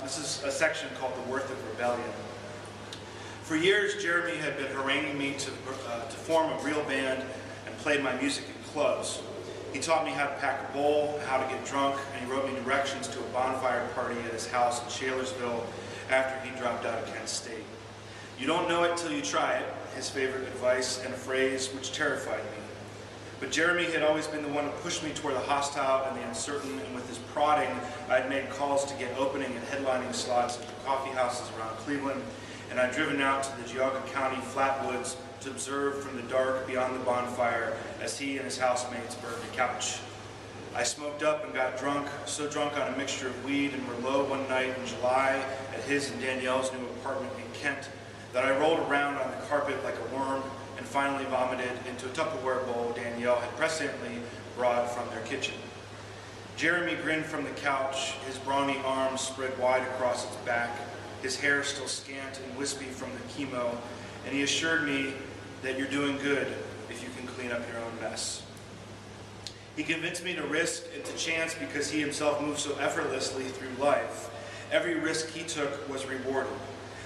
This is a section called The Worth of Rebellion. For years, Jeremy had been haranguing me to form a real band and play my music in clubs. He taught me how to pack a bowl, how to get drunk, and he wrote me directions to a bonfire party at his house in Shalersville after he dropped out of Kent State. You don't know it till you try it, his favorite advice, and a phrase which terrified me. But Jeremy had always been the one who pushed me toward the hostile and the uncertain, and with his prodding, I had made calls to get opening and headlining slots at the coffee houses around Cleveland, and I'd driven out to the Geauga County flatwoods to observe from the dark beyond the bonfire as he and his housemates burned a couch. I smoked up and got drunk, so drunk on a mixture of weed and Merlot one night in July at his and Danielle's new apartment in Kent that I rolled around on the carpet like a worm and finally vomited into a Tupperware bowl Danielle had presciently brought from their kitchen. Jeremy grinned from the couch, his brawny arms spread wide across its back, his hair still scant and wispy from the chemo, and he assured me that you're doing good if you can clean up your own mess. He convinced me to risk and to chance because he himself moved so effortlessly through life. Every risk he took was rewarded.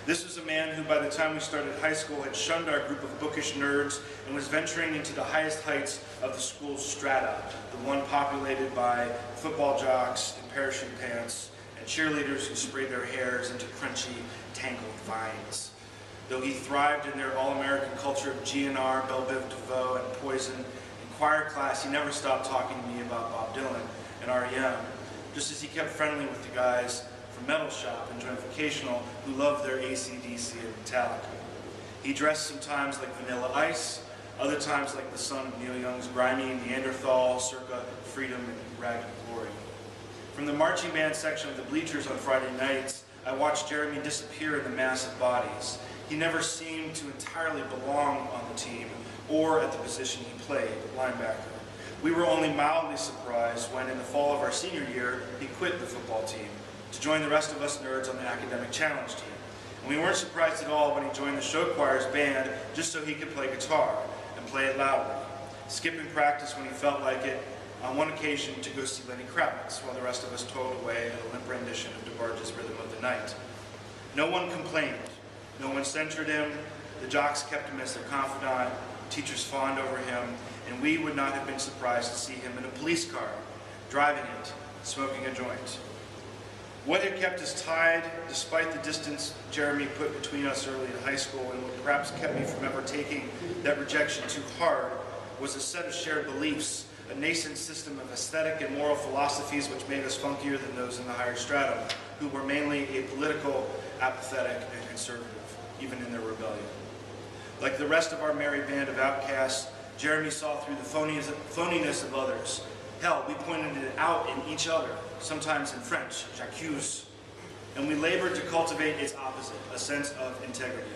This was a man who, by the time we started high school, had shunned our group of bookish nerds and was venturing into the highest heights of the school's strata, the one populated by football jocks in parachute pants and cheerleaders who sprayed their hairs into crunchy, tangled vines. Though he thrived in their all-American culture of GNR, Belle Biv DeVoe, and Poison, in choir class, he never stopped talking to me about Bob Dylan and REM, just as he kept friendly with the guys from Metal Shop and Joint Vocational who loved their AC/DC and Metallica. He dressed sometimes like Vanilla Ice, other times like the son of Neil Young's grimy Neanderthal, circa Freedom and Ragged Glory. From the marching band section of the bleachers on Friday nights, I watched Jeremy disappear in the mass of bodies. He never seemed to entirely belong on the team or at the position he played, linebacker. We were only mildly surprised when, in the fall of our senior year, he quit the football team to join the rest of us nerds on the academic challenge team. And we weren't surprised at all when he joined the show choir's band just so he could play guitar and play it loudly, skipping practice when he felt like it, on one occasion to go see Lenny Kravitz while the rest of us toiled away at a limp rendition of DeBarge's Rhythm of the Night. No one complained. No one censured him. The jocks kept him as their confidant, teachers fawned over him, and we would not have been surprised to see him in a police car, driving it, smoking a joint. What had kept us tied, despite the distance Jeremy put between us early in high school, and what perhaps kept me from ever taking that rejection too hard, was a set of shared beliefs, a nascent system of aesthetic and moral philosophies which made us funkier than those in the higher stratum, who were mainly apolitical, apathetic, and conservative, even in their rebellion. Like the rest of our merry band of outcasts, Jeremy saw through the phoniness of others. Hell, we pointed it out in each other, sometimes in French, j'accuse, and we labored to cultivate its opposite, a sense of integrity.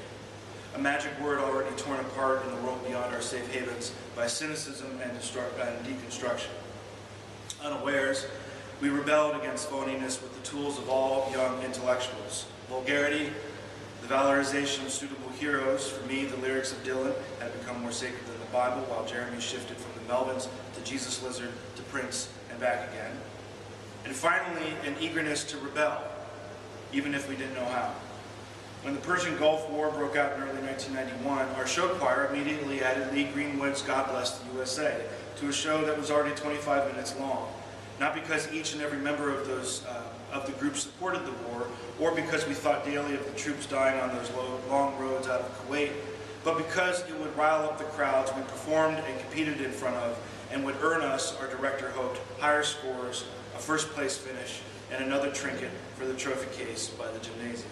A magic word already torn apart in the world beyond our safe havens by cynicism and deconstruction. Unawares, we rebelled against phoniness with the tools of all young intellectuals. Vulgarity, the valorization of suitable heroes. For me, the lyrics of Dylan had become more sacred than the Bible, while Jeremy shifted from the Melvins to Jesus Lizard to Prince and back again. And finally, an eagerness to rebel, even if we didn't know how. When the Persian Gulf War broke out in early 1991, our show choir immediately added Lee Greenwood's God Bless the USA to a show that was already 25 minutes long. Not because each and every member of the group supported the war, or because we thought daily of the troops dying on those long roads out of Kuwait, but because it would rile up the crowds we performed and competed in front of, and would earn us, our director hoped, higher scores, a first-place finish, and another trinket for the trophy case by the gymnasium.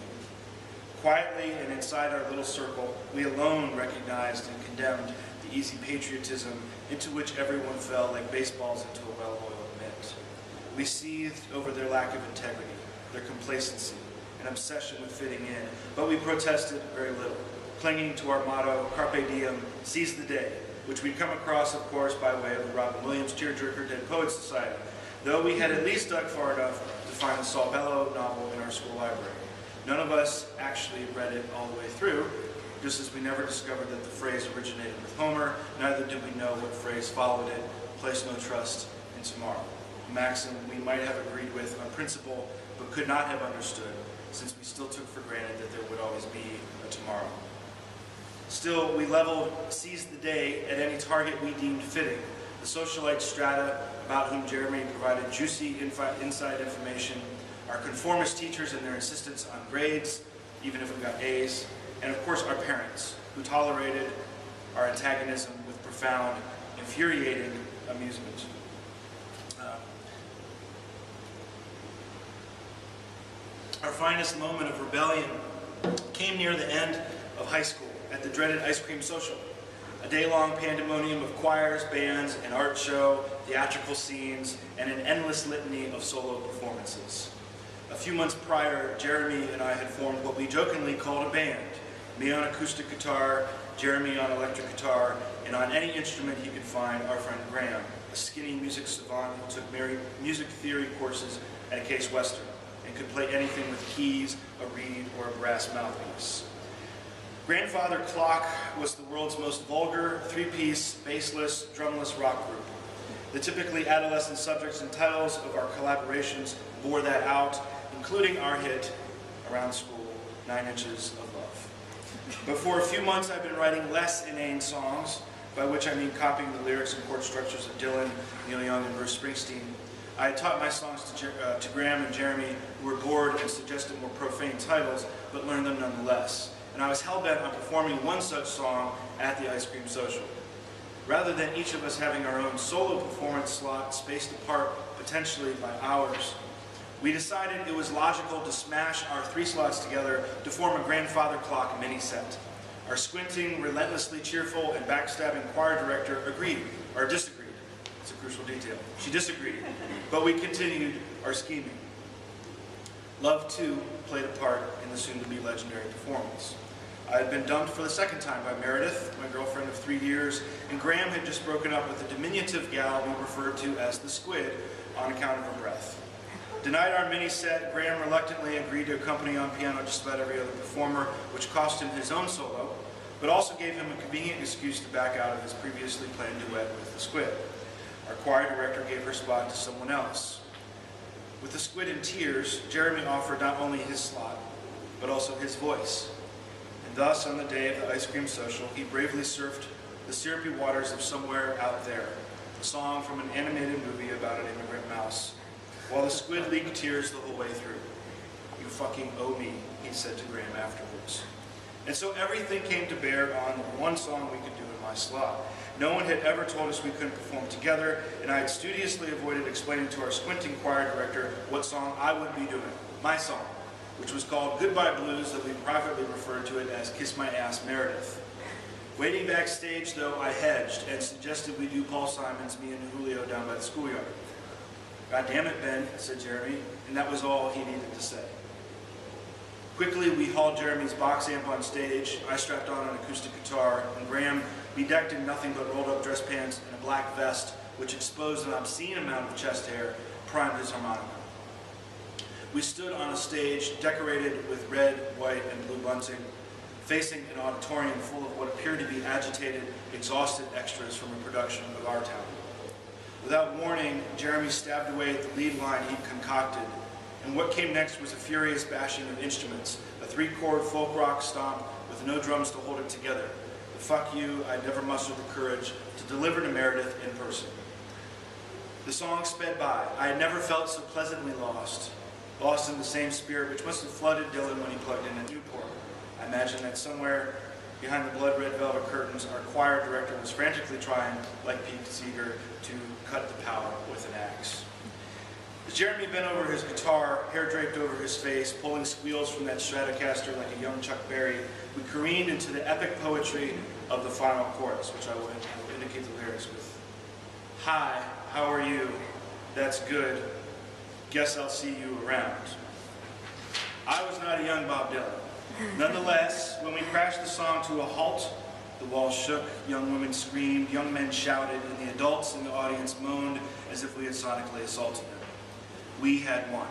Quietly and inside our little circle, we alone recognized and condemned the easy patriotism into which everyone fell like baseballs into a well-oiled mitt. We seethed over their lack of integrity, their complacency, and obsession with fitting in, but we protested very little, clinging to our motto, Carpe Diem, seize the day, which we'd come across, of course, by way of the Robin Williams Tearjerker Dead Poets Society, though we had at least dug far enough to find the Saul Bellow novel in our school library. None of us actually read it all the way through, just as we never discovered that the phrase originated with Homer, neither did we know what phrase followed it, place no trust in tomorrow. A maxim we might have agreed with on principle, but could not have understood since we still took for granted that there would always be a tomorrow. Still, we leveled, seized the day at any target we deemed fitting. The socialite strata, about whom Jeremy provided juicy inside information, our conformist teachers and their insistence on grades, even if we got A's, and of course our parents, who tolerated our antagonism with profound, infuriating amusement. Our finest moment of rebellion came near the end of high school at the dreaded ice cream social, a day-long pandemonium of choirs, bands, an art show, theatrical scenes, and an endless litany of solo performances. A few months prior, Jeremy and I had formed what we jokingly called a band, me on acoustic guitar, Jeremy on electric guitar, and on any instrument he could find, our friend Graham, a skinny music savant who took music theory courses at a Case Western and could play anything with keys, a reed, or a brass mouthpiece. Grandfather Clock was the world's most vulgar, three-piece, bassless, drumless rock group. The typically adolescent subjects and titles of our collaborations bore that out, including our hit, around school, 9 Inches of Love. But for a few months I've been writing less inane songs, by which I mean copying the lyrics and chord structures of Dylan, Neil Young, and Bruce Springsteen. I had taught my songs to Graham and Jeremy, who were bored and suggested more profane titles, but learned them nonetheless. And I was hell-bent on performing one such song at the ice cream social. Rather than each of us having our own solo performance slot spaced apart potentially by hours, we decided it was logical to smash our 3 slots together to form a Grandfather Clock mini-set. Our squinting, relentlessly cheerful, and backstabbing choir director agreed, or disagreed. It's a crucial detail. She disagreed, but we continued our scheming. Love, too, played a part in the soon-to-be legendary performance. I had been dumped for the 2nd time by Meredith, my girlfriend of 3 years, and Graham had just broken up with a diminutive gal we referred to as the Squid on account of her breath. Denied our mini-set, Graham reluctantly agreed to accompany on piano just about every other performer, which cost him his own solo, but also gave him a convenient excuse to back out of his previously planned duet with the Squid. Our choir director gave her spot to someone else. With the Squid in tears, Jeremy offered not only his slot, but also his voice. And thus, on the day of the ice cream social, he bravely surfed the syrupy waters of Somewhere Out There, a song from an animated movie about an immigrant mouse, while the Squid leaked tears the whole way through. "You fucking owe me," he said to Graham afterwards. And so everything came to bear on the one song we could do in my slot. No one had ever told us we couldn't perform together, and I had studiously avoided explaining to our squinting choir director what song I would be doing, my song, which was called Goodbye Blues, that we privately referred to it as Kiss My Ass Meredith. Waiting backstage, though, I hedged and suggested we do Paul Simon's Me and Julio Down by the Schoolyard. "God damn it, Ben," said Jeremy, and that was all he needed to say. Quickly, we hauled Jeremy's box amp on stage. I strapped on an acoustic guitar, and Graham, bedecked in nothing but rolled-up dress pants and a black vest, which exposed an obscene amount of chest hair, primed his harmonica. We stood on a stage decorated with red, white, and blue bunting, facing an auditorium full of what appeared to be agitated, exhausted extras from a production of Our Town. Without warning, Jeremy stabbed away at the lead line he'd concocted, and what came next was a furious bashing of instruments, a 3-chord folk rock stomp with no drums to hold it together. The fuck you I'd never mustered the courage to deliver to Meredith in person. The song sped by. I had never felt so pleasantly lost in the same spirit which must have flooded Dylan when he plugged in at Newport. I imagine that somewhere behind the blood-red velvet curtains, our choir director was frantically trying, like Pete Seeger, to cut the power with an axe. As Jeremy bent over his guitar, hair draped over his face, pulling squeals from that Stratocaster like a young Chuck Berry, we careened into the epic poetry of the final chorus, which I will indicate the lyrics with. "Hi, how are you? That's good. Guess I'll see you around." I was not a young Bob Dylan. Nonetheless, when we crashed the song to a halt, the walls shook, young women screamed, young men shouted, and the adults in the audience moaned as if we had sonically assaulted them. We had won.